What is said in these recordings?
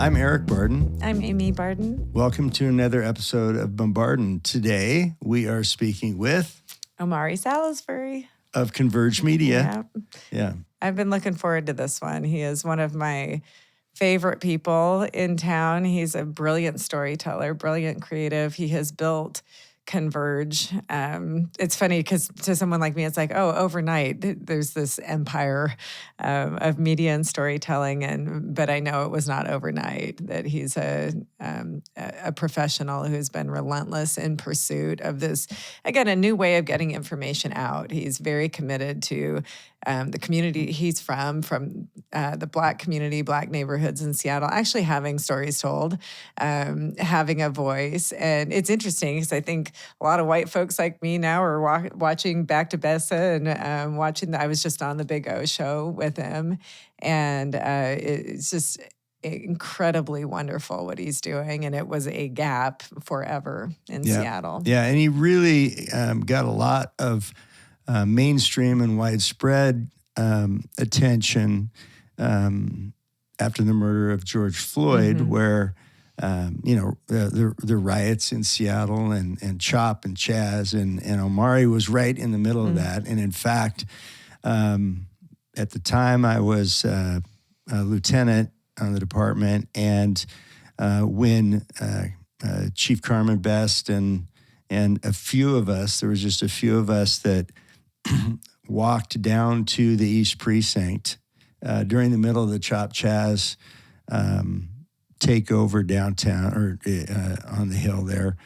I'm Eric Barden. I'm Amy Barden. Welcome to another episode of Bombardin. Today, we are speaking with Omari Salisbury of Converge Media. Yeah. I've been looking forward to this one. He is one of my favorite people in town. He's a brilliant storyteller, brilliant creative. He has built Converge. It's funny because to someone like me, it's like, oh, overnight there's this empire of media and storytelling, but I know it was not overnight. That he's a professional who's been relentless in pursuit of this, again, a new way of getting information out. He's very committed to the community he's from the Black community, Black neighborhoods in Seattle, actually having stories told, having a voice. And it's interesting because I think a lot of white folks like me now are watching Back to Bessa and watching, I was just on the Big O show with him. And it's just incredibly wonderful what he's doing. And it was a gap forever in Seattle. Yeah, and he really got a lot of mainstream and widespread attention after the murder of George Floyd, where the riots in Seattle and Chop and Chaz and Omari was right in the middle of that. And in fact, at the time I was a lieutenant on the department, and when Chief Carmen Best and a few of us, there was just a few of us that walked down to the East Precinct during the middle of the Chop Chaz takeover downtown or on the hill there.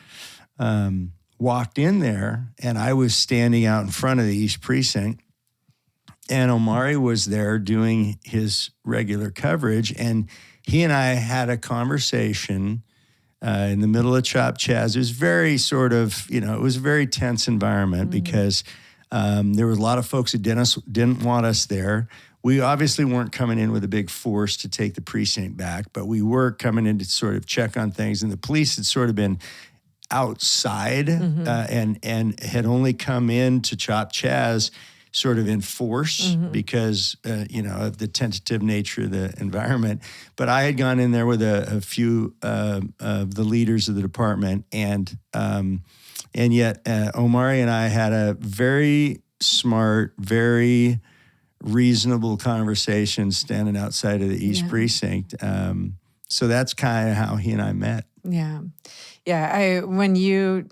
Walked in there, and I was standing out in front of the East Precinct, and Omari was there doing his regular coverage, and he and I had a conversation in the middle of Chop Chaz. It was very sort of, it was a very tense environment because there were a lot of folks that didn't want us there. We obviously weren't coming in with a big force to take the precinct back, but we were coming in to sort of check on things. And the police had sort of been outside and had only come in to Chop Chaz sort of in force because, of the tentative nature of the environment. But I had gone in there with a few of the leaders of the department, and yet Omari and I had a very smart, very reasonable conversation standing outside of the East Precinct. So that's kind of how he and I met. Yeah. When you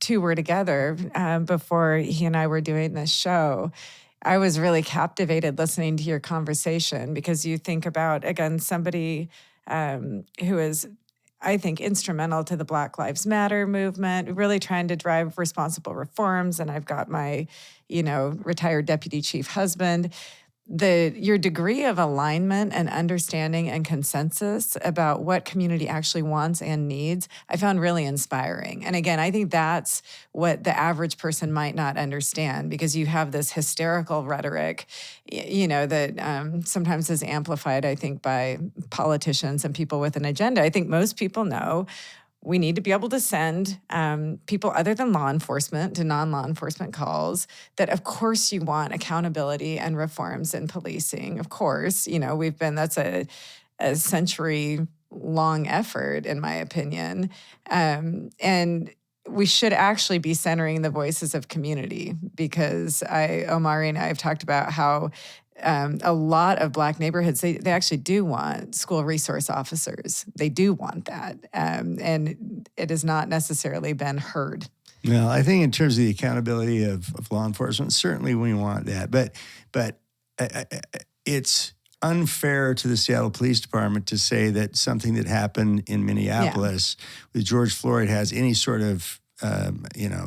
two were together before he and I were doing this show, I was really captivated listening to your conversation because you think about, again, somebody who is, I think, instrumental to the Black Lives Matter movement, really trying to drive responsible reforms. And I've got my, retired deputy chief husband. Your degree of alignment and understanding and consensus about what community actually wants and needs, I found really inspiring. And again, I think that's what the average person might not understand, because you have this hysterical rhetoric, that sometimes is amplified, I think, by politicians and people with an agenda. I think most people know we need to be able to send people other than law enforcement to non-law enforcement calls, that of course you want accountability and reforms in policing. Of course, that's a century-long effort, in my opinion. And we should actually be centering the voices of community, because Omari and I have talked about how a lot of Black neighborhoods, they actually do want school resource officers. They do want that. And it has not necessarily been heard. Well, I think in terms of the accountability of law enforcement, certainly we want that. But it's unfair to the Seattle Police Department to say that something that happened in Minneapolis with George Floyd has any sort of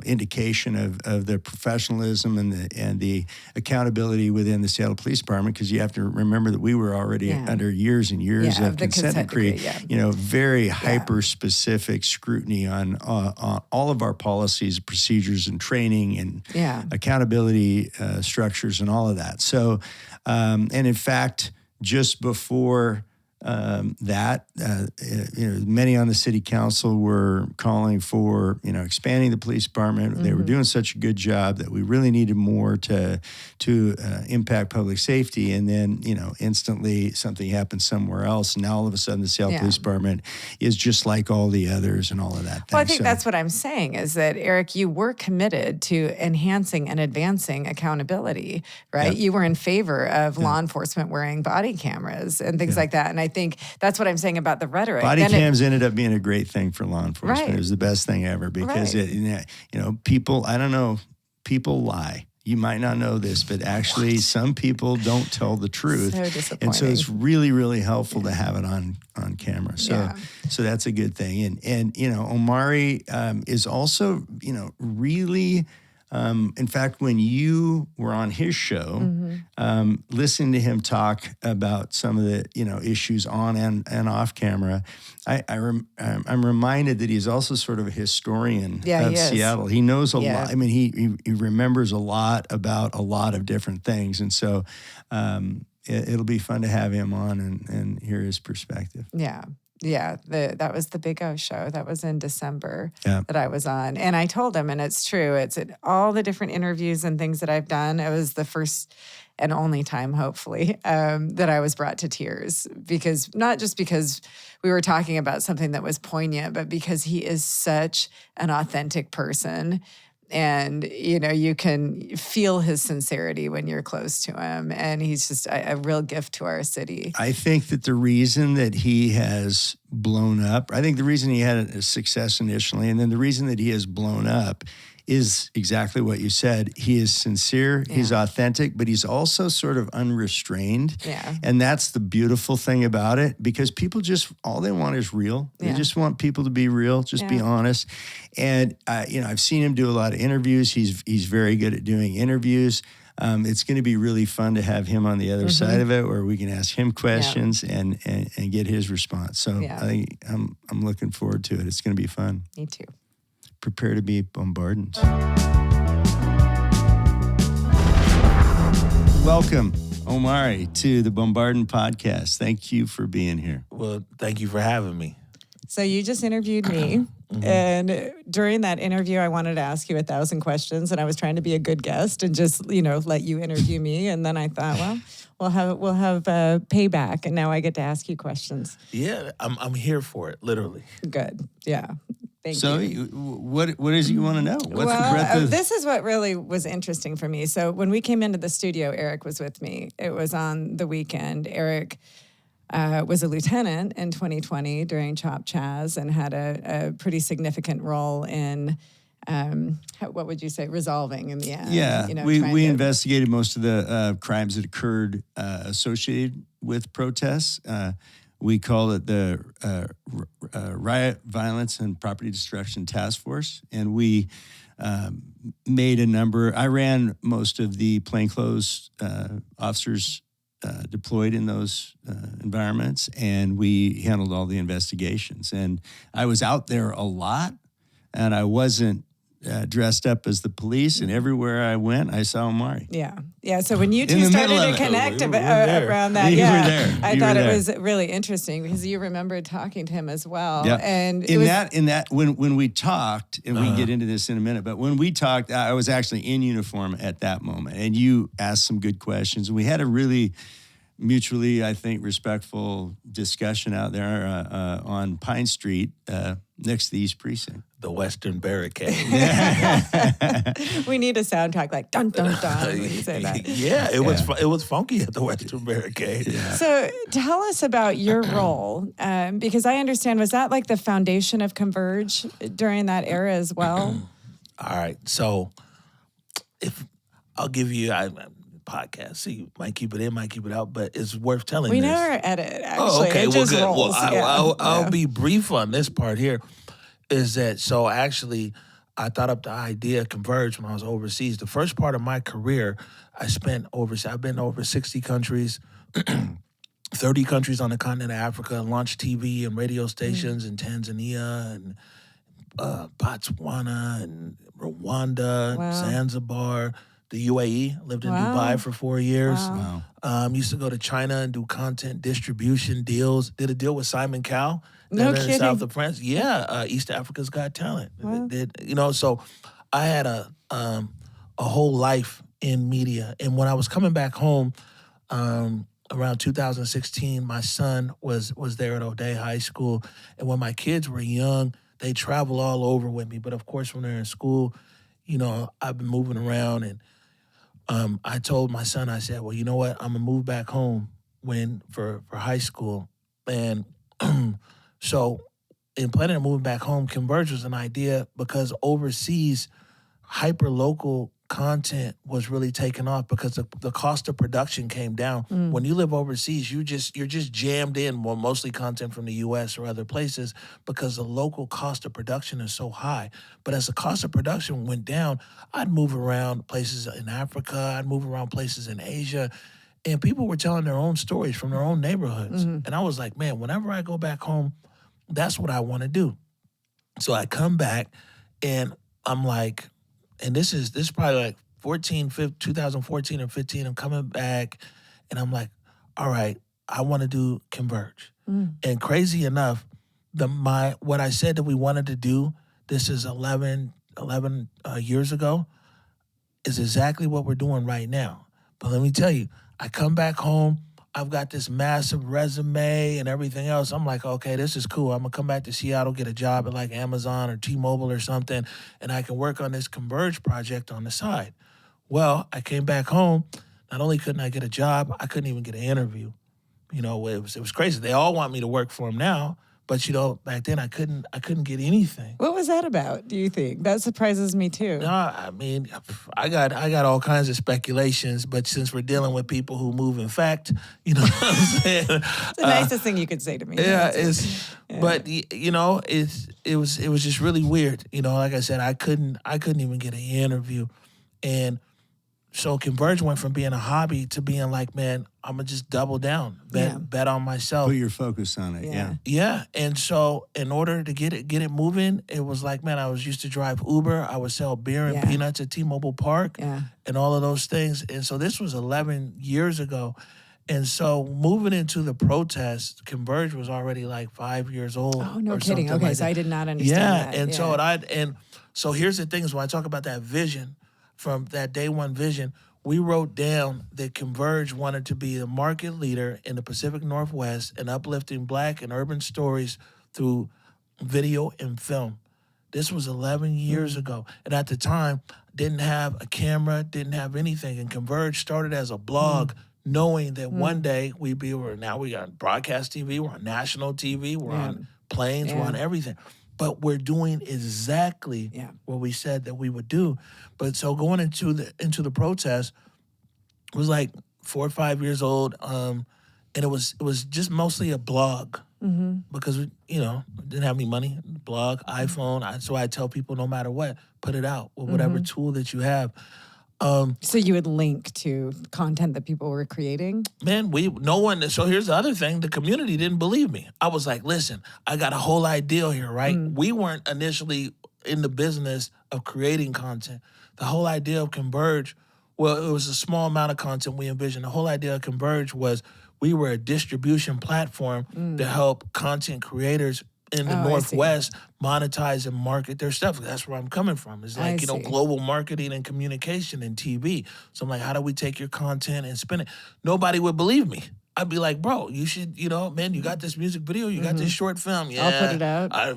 indication of the professionalism and the accountability within the Seattle Police Department, because you have to remember that we were already under years and years of consent decree, very hyper-specific scrutiny on all of our policies, procedures, and training and accountability structures and all of that. So, and in fact, just before many on the city council were calling for, expanding the police department. They were doing such a good job that we really needed more to impact public safety. And then, instantly something happened somewhere else. And now all of a sudden the Seattle Police Department is just like all the others and all of that thing. Well, I think that's what I'm saying is that, Eric, you were committed to enhancing and advancing accountability, right? You were in favor of law enforcement wearing body cameras and things like that. And I think that's what I'm saying about the rhetoric. Body cams ended up being a great thing for law enforcement. It was the best thing ever because people, I don't know, people lie. You might not know this, but actually some people don't tell the truth. So disappointing. And so it's really, really helpful to have it on camera. So that's a good thing. And Omari is also, really, in fact, when you were on his show, listening to him talk about some of the, issues on and off camera, I'm reminded that he's also sort of a historian of Seattle. He knows a lot. I mean, he remembers a lot about a lot of different things. And so it'll be fun to have him on and hear his perspective. Yeah. Yeah, that was the Big O show. That was in December that I was on. And I told him, and it's true, it's all the different interviews and things that I've done. It was the first and only time, hopefully, that I was brought to tears. Because not just because we were talking about something that was poignant, but because he is such an authentic person. And, you can feel his sincerity when you're close to him. And he's just a real gift to our city. I think that the reason that he has blown up, I think the reason he had a success initially, and then the reason that he has blown up is exactly what you said. He is sincere, he's authentic, but he's also sort of unrestrained. Yeah. And that's the beautiful thing about it, because people all they want is real. They just want people to be real, just be honest. And, I've seen him do a lot of interviews. He's very good at doing interviews. It's going to be really fun to have him on the other side of it, where we can ask him questions and get his response. So I think I'm looking forward to it. It's going to be fun. Me too. Prepare to be bombarded. Welcome, Omari, to the Bombardment Podcast. Thank you for being here. Well, thank you for having me. So you just interviewed me. And during that interview, I wanted to ask you 1,000 questions, and I was trying to be a good guest and just, let you interview me. And then I thought, well, we'll have payback, and now I get to ask you questions. Yeah, I'm here for it, literally. Good. Yeah. Thank you. So what is it you want to know? What's the breadth of... This is what really was interesting for me. So when we came into the studio, Eric was with me. It was on the weekend. Eric was a lieutenant in 2020 during Chop Chaz and had a pretty significant role in, what would you say, resolving in the end. Yeah, we investigated most of the crimes that occurred associated with protests. We call it the Riot, Violence, and Property Destruction Task Force. And we made a number. I ran most of the plainclothes officers deployed in those environments, and we handled all the investigations. And I was out there a lot, and I wasn't dressed up as the police, and everywhere I went, I saw Omari. Yeah. So when you two started to connect around that, I thought it was really interesting because you remembered talking to him as well. Yeah. And when we talked, and we can get into this in a minute, but when we talked, I was actually in uniform at that moment, and you asked some good questions. We had a really mutually, I think, respectful discussion out there on Pine Street next to the East Precinct. The Western Barricade. We need a soundtrack like dun dun dun when you say that. Yeah, it was funky at the Western Barricade. Yeah. So tell us about your role, because I understand, was that like the foundation of Converge during that era as well? All right, so if I'll give you podcast. See, might keep it in, might keep it out, but it's worth telling. We this. never edit. Actually, oh, okay. It just good. rolls. Well, I'll be brief on this part here. Is that so? Actually, I thought up the idea of Converge when I was overseas. The first part of my career, I spent overseas. I've been to over 60 countries, 30 countries on the continent of Africa. Launched TV and radio stations in Tanzania and Botswana and Rwanda, Zanzibar. the UAE, lived in Wow. Dubai for 4 years. Wow. Used to go to China and do content distribution deals. Did a deal with Simon Cowell. No down in the kidding. south of France. Yeah, East Africa's Got Talent. Wow. So I had a whole life in media. And when I was coming back home around 2016, my son was there at O'Day High School. And when my kids were young, they travel all over with me. But of course, when they're in school, I've been moving around. And I told my son, I said, well, you know what? I'm going to move back home for high school. And so in planning on moving back home, Converge was an idea because overseas, hyperlocal content was really taking off because the cost of production came down. When you live overseas, you're just jammed in, well, mostly content from the US or other places because the local cost of production is so high. But as the cost of production went down, I'd move around places in Africa, I'd move around places in Asia, and people were telling their own stories from their own neighborhoods. And I was like, man, whenever I go back home, that's what I want to do. So I come back and I'm like, and this is probably like 2014 or 15. I'm coming back and I'm like, all right, I want to do Converge. And crazy enough, what I said that we wanted to do, this is 11 years ago, is exactly what we're doing right now. But let me tell you, I come back home, I've got this massive resume and everything else. I'm like, okay, this is cool. I'm going to come back to Seattle, get a job at like Amazon or T-Mobile or something, and I can work on this Converge project on the side. Well, I came back home. Not only couldn't I get a job, I couldn't even get an interview. It was crazy. They all want me to work for them now, but back then I couldn't get anything. What was that about, do you think? That surprises me too. No, I mean, I got all kinds of speculations, but since we're dealing with people who move in fact, you know what I'm saying? It's the nicest thing you could say to me. Yeah, but it was just really weird. Like I said, I couldn't even get an interview. And so Converge went from being a hobby to being like, man, I'm gonna just double down, bet on myself. Put your focus on it. Yeah. Yeah. And so in order to get it moving, it was like, man, I was used to drive Uber. I would sell beer and peanuts at T-Mobile Park and all of those things. And so this was 11 years ago. And so moving into the protest, Converge was already like 5 years old. Oh, no or kidding. something Okay, like so that. I did not understand that. And so here's the thing is when I talk about that vision, from that day one vision, we wrote down that Converge wanted to be a market leader in the Pacific Northwest and uplifting Black and urban stories through video and film. This was 11 years ago. And at the time, didn't have a camera, didn't have anything. And Converge started as a blog, knowing that one day now we got broadcast TV, we're on national TV, we're on planes, we're on everything. But we're doing exactly what we said that we would do. But so going into the protest was like 4 or 5 years old, and it was just mostly a blog because we didn't have any money. Blog, iPhone. So I tell people no matter what, put it out with whatever tool that you have. So you would link to content that people were creating? Man, so here's the other thing. The community didn't believe me. I was like, listen, I got a whole idea here, right? We weren't initially in the business of creating content. The whole idea of Converge, well, it was a small amount of content we envisioned. The whole idea of Converge was we were a distribution platform to help content creators in the Northwest monetize and market their stuff. That's where I'm coming from. It's like, global marketing and communication and TV. So I'm like, how do we take your content and spin it? Nobody would believe me. I'd be like, bro, you should, man, you got this music video, you got this short film. Yeah, I'll put it out. I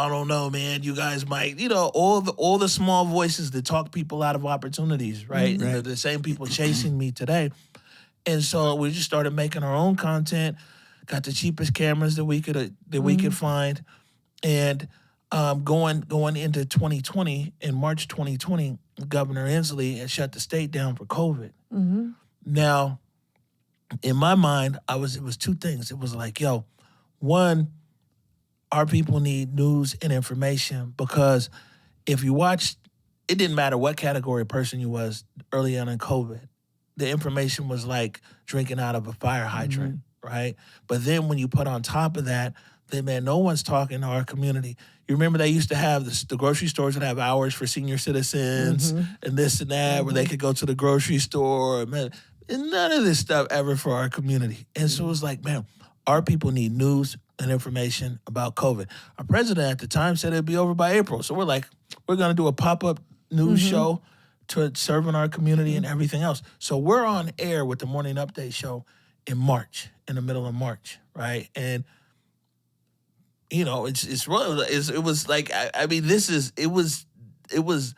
don't know, man. You guys might, all the small voices that talk people out of opportunities, right? They're the same people chasing me today. And so we just started making our own content. Got the cheapest cameras that we could find, and going into 2020, in March 2020, Governor Inslee had shut the state down for COVID. Now, in my mind, it was two things. It was like, one, our people need news and information because if you watched, it didn't matter what category of person you was early on in COVID. The information was like drinking out of a fire hydrant. right? But then when you put on top of that, then man, no one's talking to our community. You remember they used to have the grocery stores would have hours for senior citizens and this and that, where they could go to the grocery store. Man, and none of this stuff ever for our community. And so it was like, man, our people need news and information about COVID. Our president at the time said it'd be over by April. So we're like, we're going to do a pop-up news show to serving our community and everything else. So we're on air with the Morning Update show in March, in the middle of March, right? And you know, it was like, I mean, it was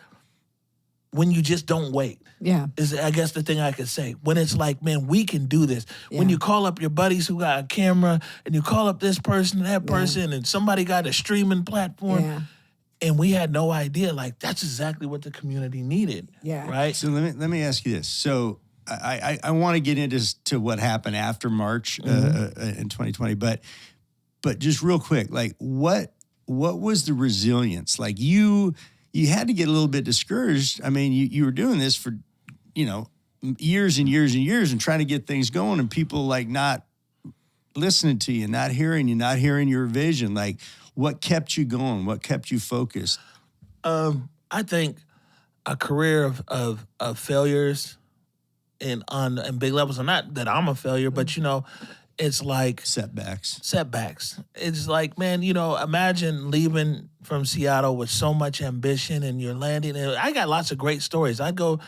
when you just don't wait. Yeah. Is I guess the thing I could say. When it's like, man, we can do this. Yeah. When you call up your buddies who got a camera and you call up this person, that person, and somebody got a streaming platform. And we had no idea, like, that's exactly what the community needed. Yeah. Right? So let me ask you this. So I want to get into what happened after March in 2020, but just real quick, like what was the resilience? Like you had to get a little bit discouraged. I mean, you were doing this for, years and years and years and trying to get things going, and people like not listening to you, not hearing you, not hearing your vision. Like, what kept you going? What kept you focused? I think a career of failures and on big levels. And not that I'm a failure, but it's like setbacks. It's like, man, imagine leaving from Seattle with so much ambition and you're landing. And I got lots of great stories. I'd go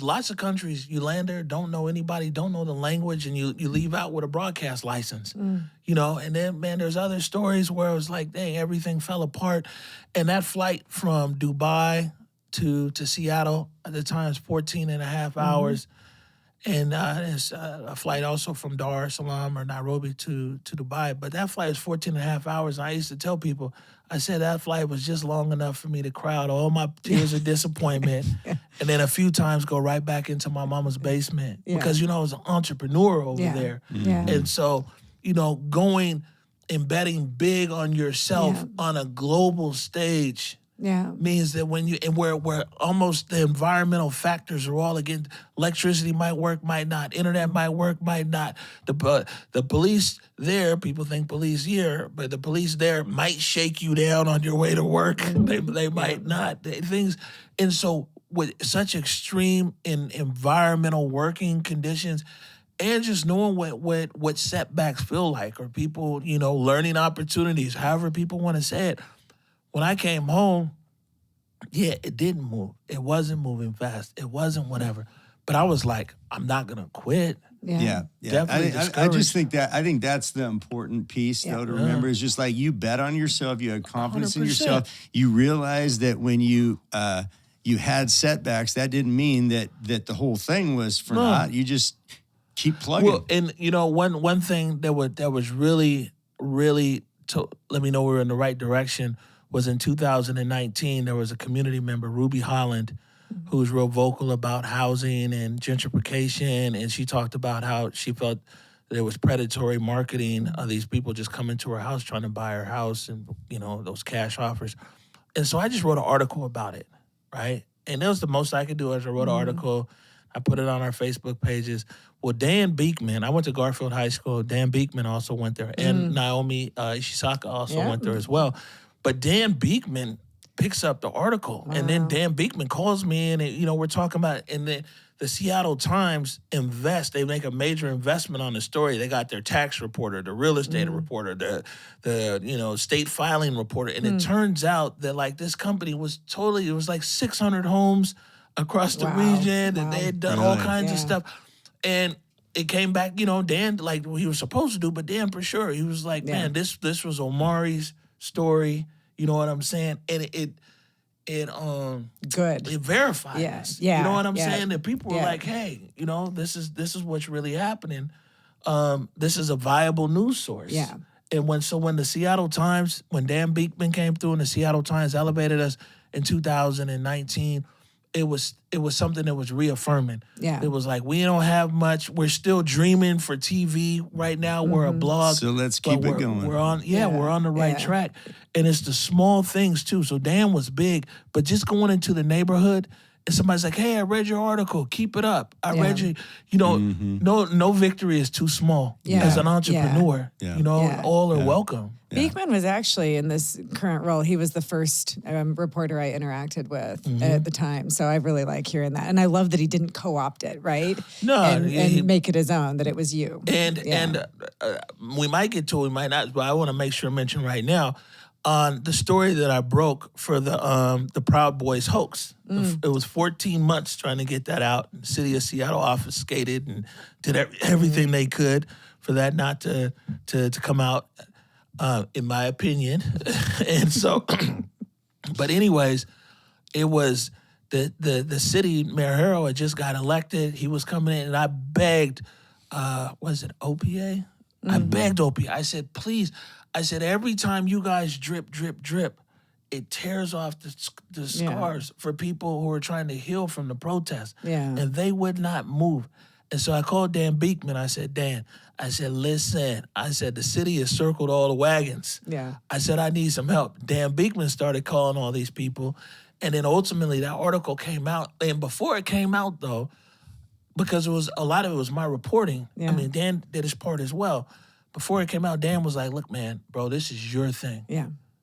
lots of countries, you land there, don't know anybody, don't know the language, and you leave out with a broadcast license, And then, man, there's other stories where it was like, dang, everything fell apart. And that flight from Dubai to Seattle at the time is 14 and a half hours. And there's a flight also from Dar es Salaam or Nairobi to Dubai. But that flight was 14 and a half hours. And I used to tell people, I said that flight was just long enough for me to cry out all my tears of disappointment. And then a few times go right back into my mama's basement. Because, I was an entrepreneur over there. And so, embedding big on yourself on a global stage means that when where almost the environmental factors are all against, electricity might work, might not, internet might work, might not. The police there, people think police here, but the police there might shake you down on your way to work. They might not. Things, and so with such extreme environmental working conditions, and just knowing what setbacks feel like, or people, learning opportunities, however people want to say it. When I came home, it didn't move. It wasn't moving fast. It wasn't whatever. But I was like, I'm not going to quit. Yeah. I just think I think that's the important piece, though, to remember, is just like you bet on yourself. You had confidence 100%. In yourself. You realize that when you had setbacks, that didn't mean that the whole thing was for naught. You just keep plugging. Well, and, one thing that was really, really to let me know we were in the right direction was in 2019, there was a community member, Ruby Holland, who was real vocal about housing and gentrification, and she talked about how she felt there was predatory marketing of these people just coming to her house trying to buy her house and, those cash offers. And so I just wrote an article about it, right? And that was the most I could do. As I wrote an article, I put it on our Facebook pages. Well, Dan Beekman, I went to Garfield High School. Dan Beekman also went there, and Naomi Ishisaka also went there as well. But Dan Beekman picks up the article, and then Dan Beekman calls me, and we're talking about, and the Seattle Times they make a major investment on the story. They got their tax reporter, the real estate reporter, the state filing reporter, and it turns out that like this company was it was like 600 homes across the region, and they had done all kinds of stuff, and it came back, Dan, like he was supposed to do, but Dan for sure, he was like, man, this was Omari's story, you know what I'm saying? And it verified us. You know what I'm saying? That people were like, hey, this is what's really happening. This is a viable news source. Yeah. And when the Seattle Times, when Dan Beekman came through and the Seattle Times elevated us in 2019, it was something that was reaffirming. Yeah. It was like, we don't have much. We're still dreaming for TV right now. We're a blog. So let's keep it going. We're on the right track. And it's the small things too. So Dan was big, but just going into the neighborhood and somebody's like, hey, I read your article, keep it up. I read you, no victory is too small. As an entrepreneur, all are welcome. Beekman was actually in this current role. He was the first reporter I interacted with at the time. So I really like hearing that. And I love that he didn't co-opt it, right? No. And make it his own, that it was you. And we might get to it, we might not, but I want to make sure I mention right now on the story that I broke for the Proud Boys hoax. It was 14 months trying to get that out. The city of Seattle obfuscated and did everything they could for that not to come out. In my opinion. And so, but anyways, it was the city, Mayor Harrell had just got elected. He was coming in and I begged, was it OPA? I begged OPA. I said, please. I said, every time you guys drip, drip, drip, it tears off the scars for people who are trying to heal from the protest. And they would not move. And so I called Dan Beekman. I said, Dan, listen. I said, the city has circled all the wagons. I said, I need some help. Dan Beekman started calling all these people. And then ultimately that article came out. And before it came out, though, because a lot of it was my reporting. I mean, Dan did his part as well. Before it came out, Dan was like, look, man, bro, this is your thing.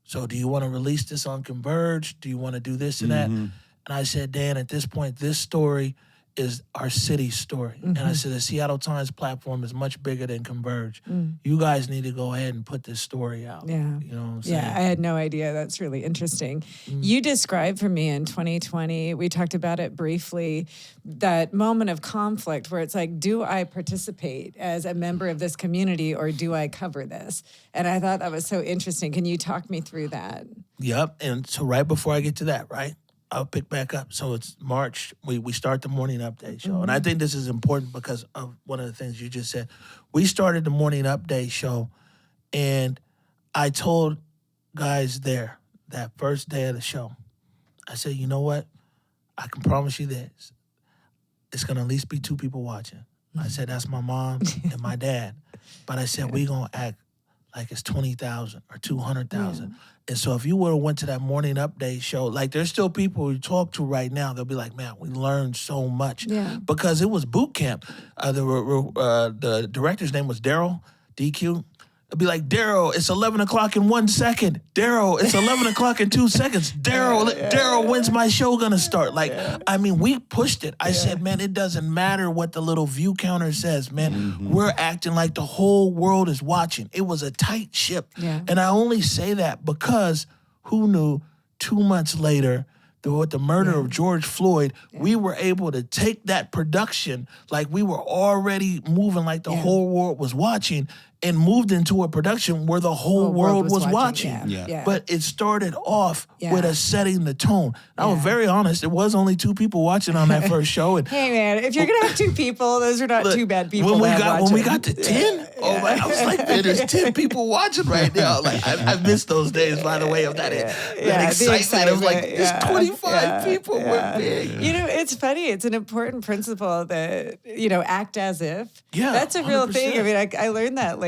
So do you want to release this on Converge? Do you want to do this and that? And I said, Dan, at this point, this story is our city's story. And I said, the Seattle Times platform is much bigger than Converge. You guys need to go ahead and put this story out. You know what I'm saying? I had no idea. That's really interesting. You described for me in 2020, we talked about it briefly, that moment of conflict where it's like, do I participate as a member of this community or do I cover this? And I thought that was so interesting. Can you talk me through that? Yep. And so right before I get to that, right? I'll pick back up. So it's March. We start the morning update show. And I think this is important because of one of the things you just said. We started the morning update show, and I told guys there that first day of the show, I said, you know what? I can promise you this. It's going to at least be 2 people watching. I said, that's my mom and my dad. But I said, we going to act like it's 20,000 or 200,000. And so if you would have went to that morning update show, like there's still people you talk to right now, they'll be like, man, we learned so much. Because it was boot camp. The director's name was Daryl, DQ. It'd be like, Daryl, it's 11 o'clock in 1 second. Daryl, it's 11 o'clock in 2 seconds. Daryl, when's my show gonna start? Like, I mean, we pushed it. I said, man, it doesn't matter what the little view counter says, man. We're acting like the whole world is watching. It was a tight ship. And I only say that because who knew 2 months later, with the murder of George Floyd, we were able to take that production, like we were already moving like the whole world was watching, and moved into a production where the whole world was watching. But it started off with us setting the tone. I was very honest. It was only 2 people watching on that first show. And hey, man, if you're going to have 2 people, those are not 2 bad people. When we got to 10, I was like, man, there's 10 people watching right now. Like, I missed those days, by the way, of that excitement of like, there's 25 people. We're big. You know, it's funny. It's an important principle that, act as if. That's a real 100%. Thing. I mean, I learned that later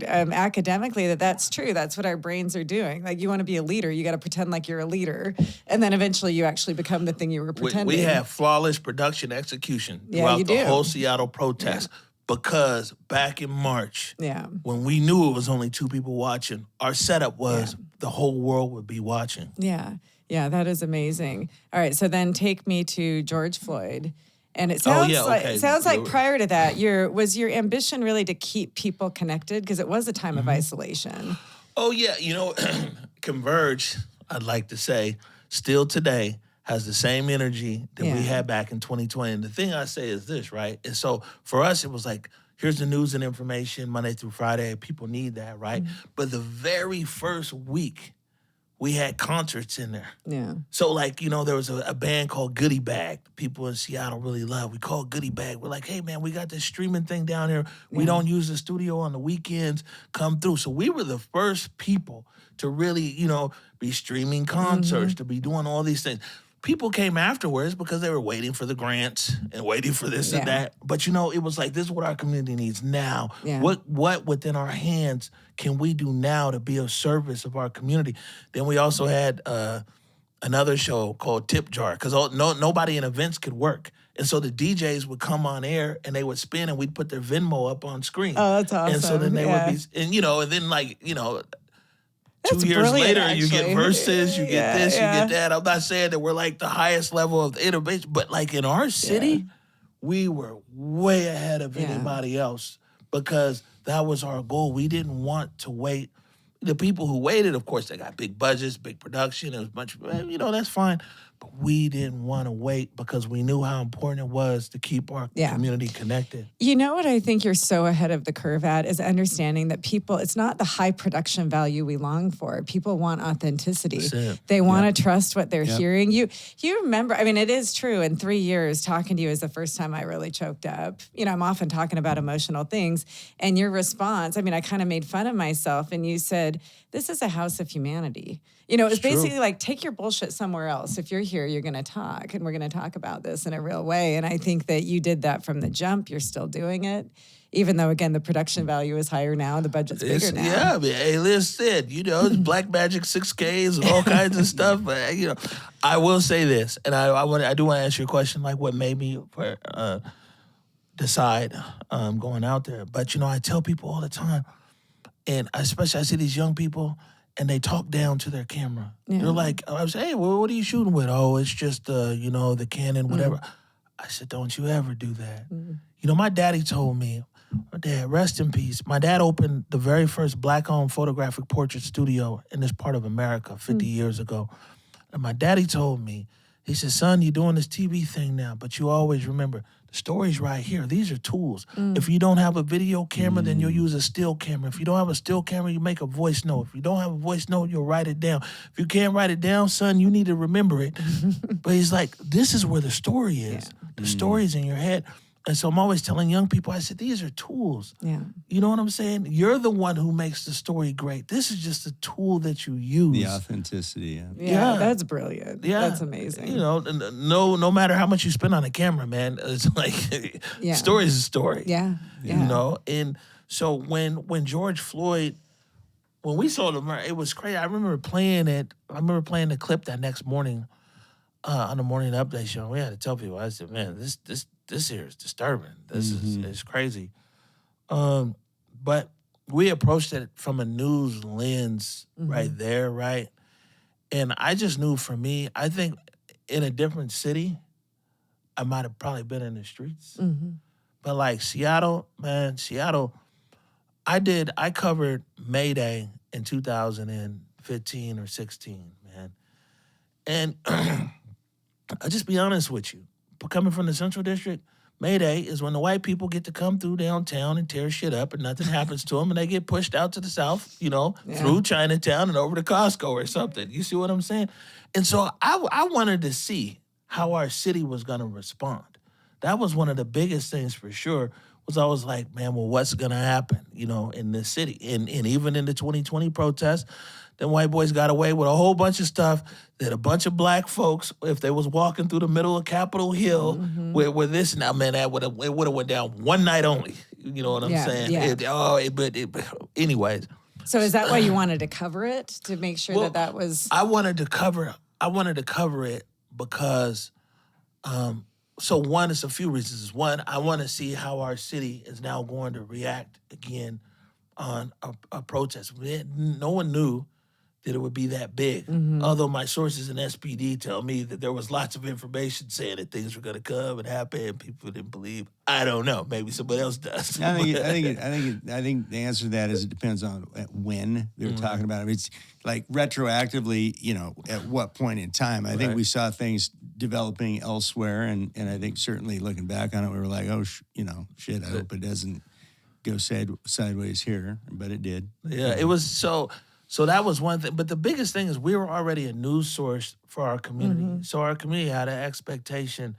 academically that's true. That's what our brains are doing. Like, you want to be a leader, you got to pretend like you're a leader, and then eventually you actually become the thing you were pretending. We have flawless production execution throughout the whole Seattle protest because back in March, when we knew it was only 2 people watching, our setup was the whole world would be watching. Yeah, that is amazing. All right, so then take me to George Floyd. And it sounds like prior to that, was your ambition really to keep people connected? Because it was a time of isolation. Oh, yeah. Converge, I'd like to say, still today has the same energy that we had back in 2020. And the thing I say is this, right? And so for us, it was like, here's the news and information Monday through Friday. People need that, right? But the very first week, we had concerts in there. So there was a band called Goodie Bag. People in Seattle really love. We call it Goodie Bag. We're like, hey, man, we got this streaming thing down here. We don't use the studio on the weekends. Come through. So we were the first people to really, be streaming concerts, to be doing all these things. People came afterwards because they were waiting for the grants and waiting for this and that. But, it was like, this is what our community needs now. What within our hands can we do now to be of service of our community? Then we also had another show called Tip Jar because nobody in events could work. And so the DJs would come on air and they would spin and we'd put their Venmo up on screen. Oh, that's awesome. And so then they would be, and and then That's 2 years later, actually. you get verses, you get this, you yeah. get that. I'm not saying that we're like the highest level of innovation, but like in our city, we were way ahead of anybody else because that was our goal. We didn't want to wait. The people who waited, of course, they got big budgets, big production. It was much, that's fine. But we didn't want to wait because we knew how important it was to keep our community connected. You know what I think you're so ahead of the curve at is understanding that people, it's not the high production value we long for. People want authenticity. They want to trust what they're hearing. You remember, I mean, it is true. In 3 years, talking to you is the first time I really choked up. I'm often talking about emotional things. And your response, I mean, I kind of made fun of myself. And you said, this is a house of humanity. It was basically like, take your bullshit somewhere else. If you're here, you're going to talk, and we're going to talk about this in a real way. And I think that you did that from the jump. You're still doing it, even though, again, the production value is higher now and the budget's bigger now. Yeah, I mean, A-list said, it's Black Magic 6Ks and all kinds of stuff. But, I will say this, and I do want to answer your question, like what made me decide going out there. But, I tell people all the time, and especially I see these young people, and they talk down to their camera. They're like, I was, hey, well, what are you shooting with? Oh, it's just, the Canon, whatever. I said, don't you ever do that. My daddy told me, Dad, rest in peace. My dad opened the very first Black-owned photographic portrait studio in this part of America 50 years ago. And my daddy told me, he said, son, you're doing this TV thing now, but you always remember, the story's right here. These are tools. If you don't have a video camera, then you'll use a still camera. If you don't have a still camera, you make a voice note. If you don't have a voice note, you'll write it down. If you can't write it down, son, you need to remember it. But he's like, this is where the story is. The story's in your head. And so I'm always telling young people, I said, these are tools. Yeah. You know what I'm saying? You're the one who makes the story great. This is just a tool that you use. The authenticity. Yeah, that's brilliant. Yeah. That's amazing. No matter how much you spend on a camera, man, it's like, story is a story. Yeah. And so when George Floyd, when we saw the murder, it was crazy. I remember playing the clip that next morning on the morning update show. We had to tell people, I said, man, this here is disturbing. This is crazy. But we approached it from a news lens right there, right? And I just knew for me, I think in a different city, I might have probably been in the streets. But like Seattle, I covered May Day in 2015 or 16, man. And I'll just be honest with you. Coming from the Central District, May Day is when the white people get to come through downtown and tear shit up and nothing happens to them and they get pushed out to the south, through Chinatown and over to Costco or something. You see what I'm saying? And so I wanted to see how our city was going to respond. That was one of the biggest things for sure, was I was like, man, well, what's going to happen, in this city? And even in the 2020 protests, then white boys got away with a whole bunch of stuff that a bunch of black folks, if they was walking through the middle of Capitol Hill with this, now, man, it would have went down one night only. You know what I'm saying? Yeah. Anyways. So is that why you wanted to cover it, to make sure that was? I wanted to cover it because, so one, it's a few reasons. One, I want to see how our city is now going to react again on a protest. No one knew that it would be that big. Although my sources in SPD tell me that there was lots of information saying that things were going to come and happen and people didn't believe. I don't know. Maybe somebody else does. I think the answer to that is it depends on when they're talking about it. It's like retroactively, at what point in time. I think we saw things developing elsewhere, and I think certainly looking back on it, we were like, oh, shit, I hope it doesn't go sideways here, but it did. Yeah, it was so that was one thing. But the biggest thing is we were already a news source for our community. So our community had an expectation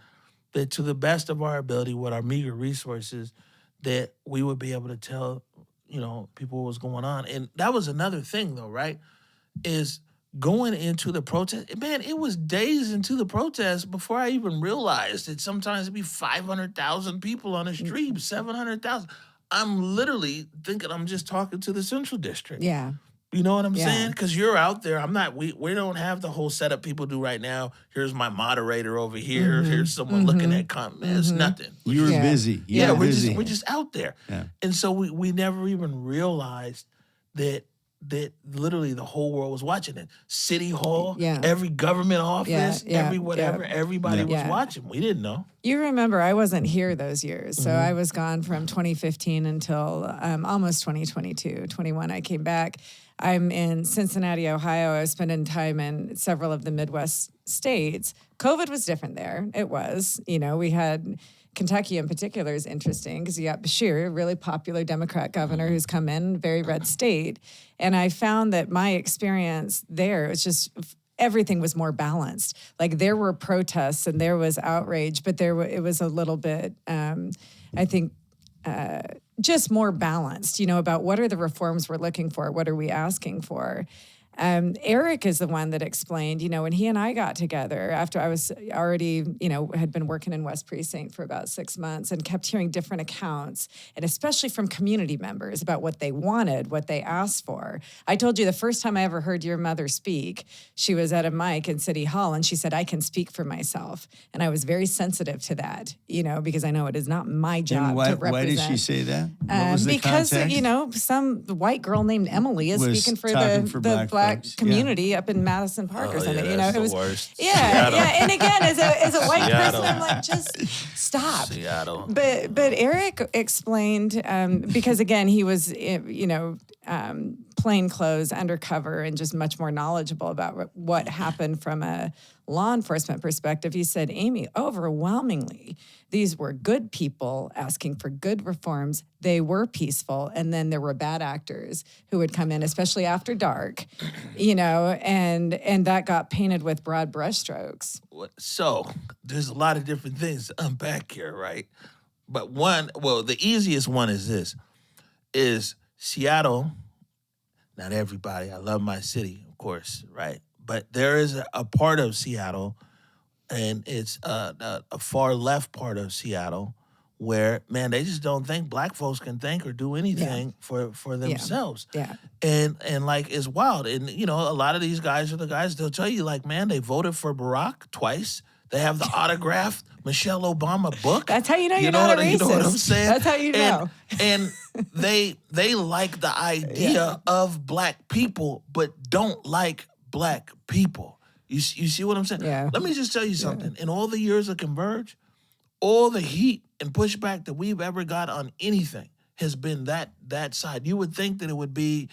that to the best of our ability, with our meager resources, that we would be able to tell, people what was going on. And that was another thing though, right? Is going into the protest, man, it was days into the protest before I even realized that sometimes it'd be 500,000 people on the street, 700,000. I'm literally thinking I'm just talking to the Central District. Yeah. You know what I'm Yeah. saying? Because you're out there. I'm not. We don't have the whole setup people do right now. Here's my moderator over here. Here's someone looking at comments. It's nothing. You were Yeah. busy. You Yeah, were we're busy. just out there. Yeah. And so we never even realized that literally the whole world was watching it. City Hall, Yeah. every government office, Yeah, every whatever, yeah. everybody was Yeah. watching. We didn't know. You remember I wasn't here those years. So I was gone from 2015 until almost 2022, 21. I came back. I'm in Cincinnati, Ohio. I was spending time in several of the Midwest states. COVID was different there. It was. We had Kentucky in particular is interesting because you got Bashir, a really popular Democrat governor who's come in, very red state. And I found that my experience there was just everything was more balanced. Like there were protests and there was outrage, but it was a little bit, I think, just more balanced, about what are the reforms we're looking for? What are we asking for? Eric is the one that explained, when he and I got together after I was already, had been working in West Precinct for about 6 months and kept hearing different accounts, and especially from community members about what they wanted, what they asked for. I told you the first time I ever heard your mother speak, she was at a mic in City Hall and she said, I can speak for myself. And I was very sensitive to that, because I know it is not my job And why, to represent. why did she say that? What was the Because, context? some white girl named Emily is Was speaking for talking the for black black folks. community up in Madison Park or something. That's it was the worst. Yeah. And again, as a white Seattle. person, I'm like, just stop. Seattle. But Eric explained because again he was plain clothes, undercover, and just much more knowledgeable about what happened from a law enforcement perspective. He said, Amy, overwhelmingly, these were good people asking for good reforms. They were peaceful. And then there were bad actors who would come in, especially after dark, and that got painted with broad brushstrokes. So there's a lot of different things to unpack here, right? But the easiest one is this, is Seattle. Not everybody. I love my city, of course, right? But there is a part of Seattle, and it's a far left part of Seattle, where, man, they just don't think black folks can think or do anything for themselves. Yeah. And like, it's wild. And, a lot of these guys are the guys, they'll tell you, like, man, they voted for Barack twice. They have the autographed Michelle Obama book. That's how you know you're not a racist. You know what I'm saying? That's how you know. And they like the idea of black people, but don't like black people. You see what I'm saying? Yeah. Let me just tell you something. In all the years of Converge, all the heat and pushback that we've ever got on anything has been that side. You would think that it would be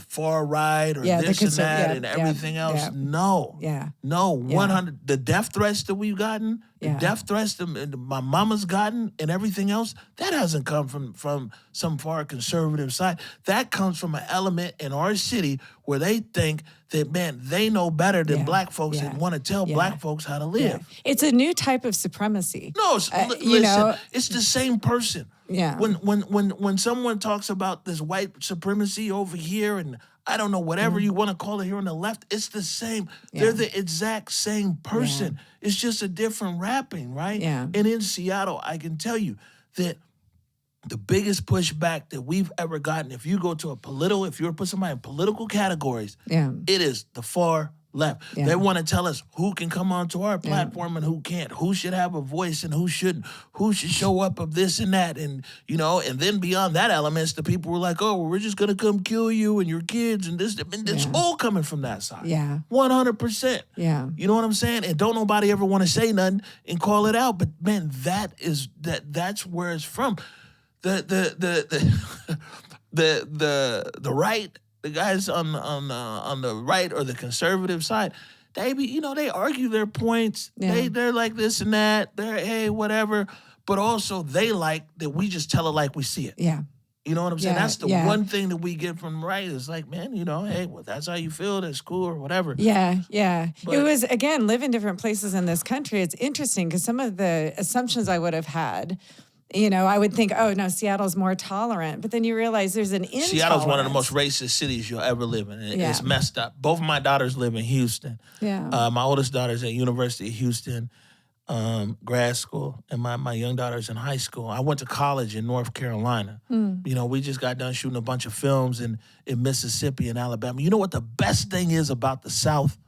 far right or this and that and everything else. Yeah. No. Yeah. No. Yeah. 100. The death threats that we've gotten, the death threats that my mama's gotten and everything else, that hasn't come from some far conservative side. That comes from an element in our city where they think that, man, they know better than black folks and want to tell black folks how to live. Yeah. It's a new type of supremacy. No, listen, it's the same person. Yeah. When someone talks about this white supremacy over here and I don't know, whatever you want to call it here on the left, it's the same. Yeah. They're the exact same person. Yeah. It's just a different wrapping, right? Yeah. And in Seattle, I can tell you that the biggest pushback that we've ever gotten, if you go to if you were to put somebody in political categories, it is the far left. Yeah. They want to tell us who can come onto our platform and who can't, who should have a voice and who shouldn't, who should show up of this and that. And, and then beyond that elements, the people were like, oh, well, we're just going to come kill you and your kids and this. And it's all coming from that side. Yeah. 100%. Yeah. You know what I'm saying? And don't nobody ever want to say nothing and call it out. But man, that's where it's from. The right, the guys on the right or the conservative side, they argue their points. Yeah. They're like this and that. They're hey whatever, but also they like that we just tell it like we see it. Yeah. You know what I'm saying? That's the one thing that we get from right is like, man, hey, well, that's how you feel. That's cool or whatever. Yeah, yeah. But it was, again, live in different places in this country. It's interesting because some of the assumptions I would have had, I would think, oh, no, Seattle's more tolerant. But then you realize there's an intolerance. Seattle's one of the most racist cities you'll ever live in. It's messed up. Both of my daughters live in Houston. Yeah. My oldest daughter's at University of Houston. grad school, and my young daughter's in high school. I went to college in North Carolina. You know, we just got done shooting a bunch of films in Mississippi and Alabama. You know what the best thing is about the South?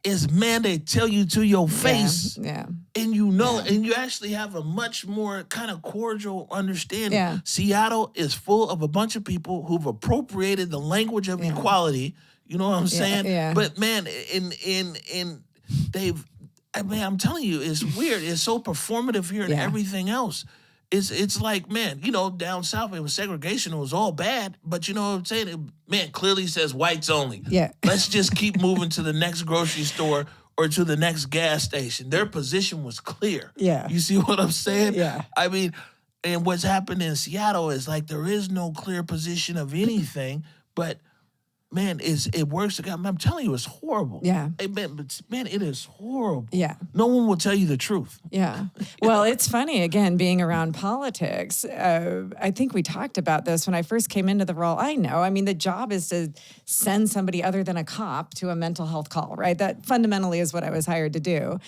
Is, man, they tell you to your face. Yeah. And you know, and you actually have a much more kind of cordial understanding. Yeah. Seattle is full of a bunch of people who've appropriated the language of equality. You know what I'm saying? Yeah. But man, they've, I mean, I'm telling you, it's weird. It's so performative here and everything else. It's like, man, you know, down south it was segregation. It was all bad, but you know what I'm saying? It, man, clearly says whites only. Yeah. Let's just keep moving to the next grocery store or to the next gas station. Their position was clear. Yeah. You see what I'm saying? Yeah. I mean, and what's happened in Seattle is like there is no clear position of anything, but man, it works. I'm telling you, it's horrible. Yeah. Hey, man, it is horrible. Yeah. No one will tell you the truth. Yeah. Well, it's funny, again, being around politics. I think we talked about this when I first came into the role. I know. I mean, the job is to send somebody other than a cop to a mental health call, right? That fundamentally is what I was hired to do.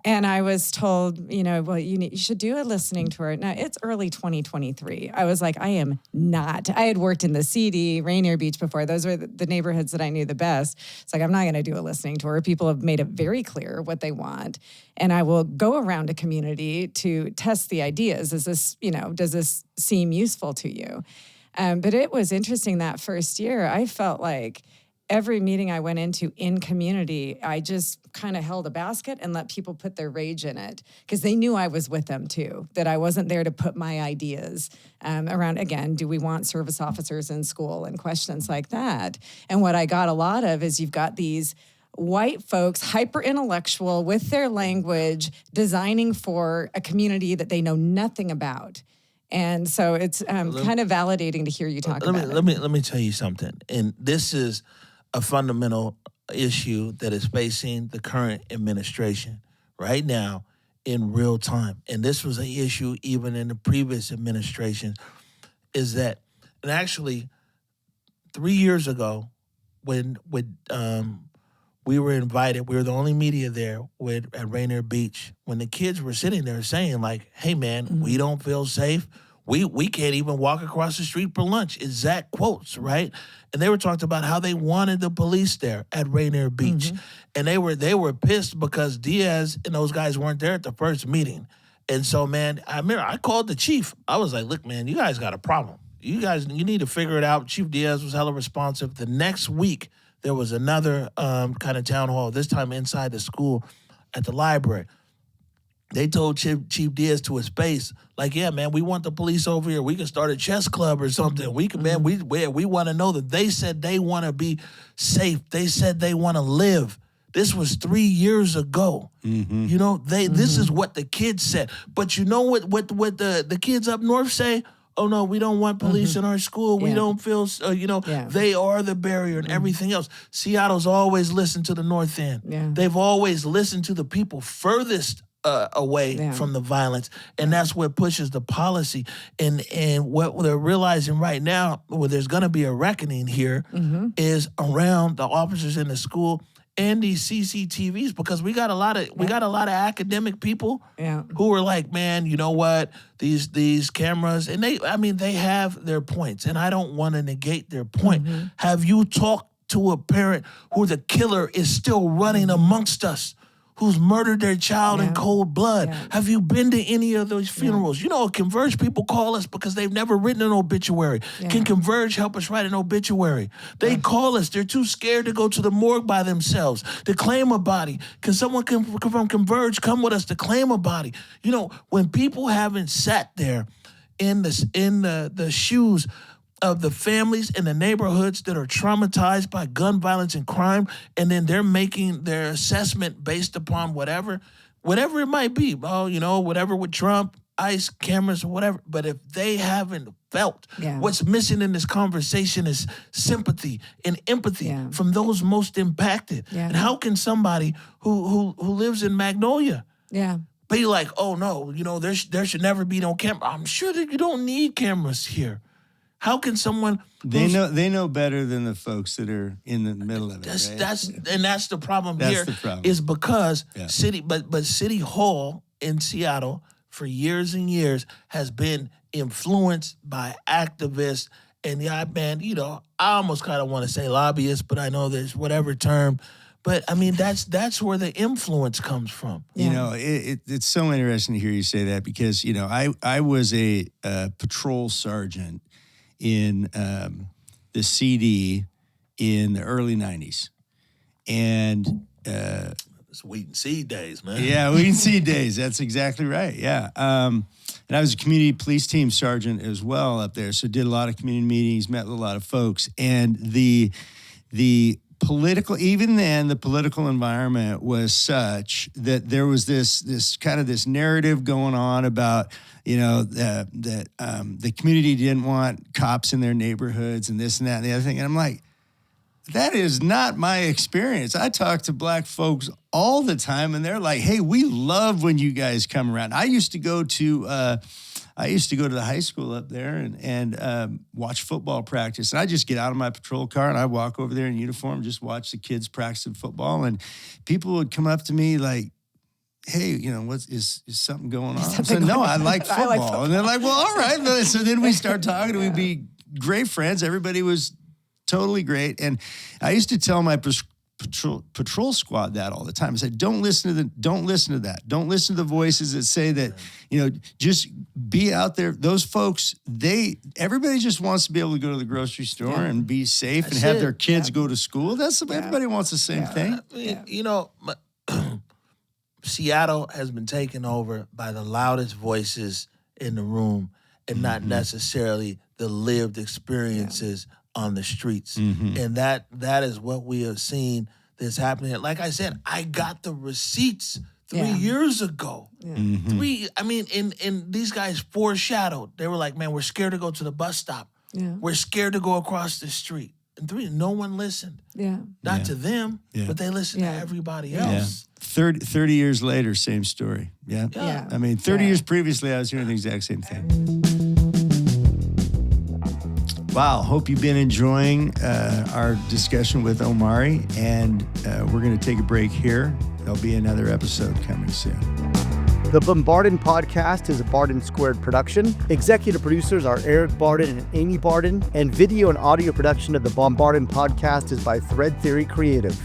And I was told, you know, well, you should do a listening tour. Now, it's early 2023. I was like, I am not. I had worked in the CD, Rainier Beach before. Those were the neighborhoods that I knew the best. It's like, I'm not going to do a listening tour. People have made it very clear what they want. And I will go around a community to test the ideas. Is this, you know, does this seem useful to you? But it was interesting that first year. I felt like every meeting I went into in community, I just kind of held a basket and let people put their rage in it because they knew I was with them too, that I wasn't there to put my ideas around, again, do we want service officers in school and questions like that. And what I got a lot of is you've got these white folks, hyper intellectual with their language, designing for a community that they know nothing about. And so it's kind of validating to hear you talk about it. Let me tell you something. And this is a fundamental issue that is facing the current administration right now in real time. And this was an issue even in the previous administration, is that, and actually 3 years ago when we were invited, we were the only media there at Rainier Beach, when the kids were sitting there saying like, hey man, we don't feel safe. We can't even walk across the street for lunch. Exact quotes, right? And they were talking about how they wanted the police there at Rainier Beach. And they were pissed because Diaz and those guys weren't there at the first meeting. And so, man, I remember I called the chief. I was like, look, man, you guys got a problem. You need to figure it out. Chief Diaz was hella responsive. The next week, there was another kind of town hall, this time inside the school at the library. They told Chief Diaz to his face, like, yeah, man, we want the police over here. We can start a chess club or something. We can, man, we want to know that they said they want to be safe. They said they want to live. This was 3 years ago. You know, this is what the kids said. But you know what the kids up north say? Oh, no, we don't want police in our school. We don't feel, they are the barrier and everything else. Seattle's always listened to the North End. They've always listened to the people furthest away from the violence, and that's what pushes the policy. And what they're realizing right now, where there's going to be a reckoning here, is around the officers in the school and these CCTVs, because we got a lot of academic people who are like, man, you know what, these cameras, and they have their points, and I don't want to negate their point. Have you talked to a parent who the killer is still running amongst us, who's murdered their child in cold blood? Have you been to any of those funerals? You know, Converge people call us because they've never written an obituary. Can Converge help us write an obituary? They call us. They're too scared to go to the morgue by themselves to claim a body. Can someone from Converge come with us to claim a body? You know, when people haven't sat there in the shoes of the families in the neighborhoods that are traumatized by gun violence and crime, and then they're making their assessment based upon whatever it might be. Oh, you know, whatever with Trump, ICE, cameras, or whatever. But if they haven't felt, what's missing in this conversation is sympathy and empathy from those most impacted. And how can somebody who lives in Magnolia be like, oh no, you know, there should never be no camera? I'm sure that you don't need cameras here. How can someone They know better than the folks that are in the middle of it. Right? That's the problem here. The problem. Is because City Hall in Seattle for years and years has been influenced by activists and I almost kind of want to say lobbyists, but I know there's whatever term. But I mean, that's where the influence comes from. Yeah. It's so interesting to hear you say that because I was a patrol sergeant in the CD in the early 90s. And it's wait and see days, man. Yeah, wait and see days. That's exactly right. Yeah. And I was a community police team sergeant as well up there. So did a lot of community meetings, met with a lot of folks. And the political environment was such that there was this kind of this narrative going on about that the community didn't want cops in their neighborhoods and this and that and the other thing. And I'm like, that is not my experience. I talk to black folks all the time, and they're like, "Hey, we love when you guys come around." I used to go to the high school up there and watch football practice. And I just get out of my patrol car and I walk over there in uniform, just watch the kids practicing football. And people would come up to me like, "Hey, is something going on?" I said, "No, I like football." And they're like, "Well, all right." So then we start talking and we'd be great friends. Everybody was totally great. And I used to tell my patrol squad that all the time. I said, don't listen to that. Don't listen to the voices that say that, just be out there. Those folks, everybody just wants to be able to go to the grocery store and be safe and have their kids go to school. Everybody wants the same thing. Seattle has been taken over by the loudest voices in the room and not necessarily the lived experiences on the streets. And that is what we have seen that's happening. Like I said, I got the receipts 3 years ago. And these guys foreshadowed. They were like, "Man, we're scared to go to the bus stop. We're scared to go across the street." And no one listened. Not to them, but they listened to everybody else. 30 years later, same story. Yeah. I mean, 30 years previously, I was hearing the exact same thing. Wow, hope you've been enjoying our discussion with Omari, and we're going to take a break here. There'll be another episode coming soon. The Bombardin Podcast is a Barden Squared production. Executive producers are Eric Barden and Amy Barden, and video and audio production of the Bombardin Podcast is by Thread Theory Creative.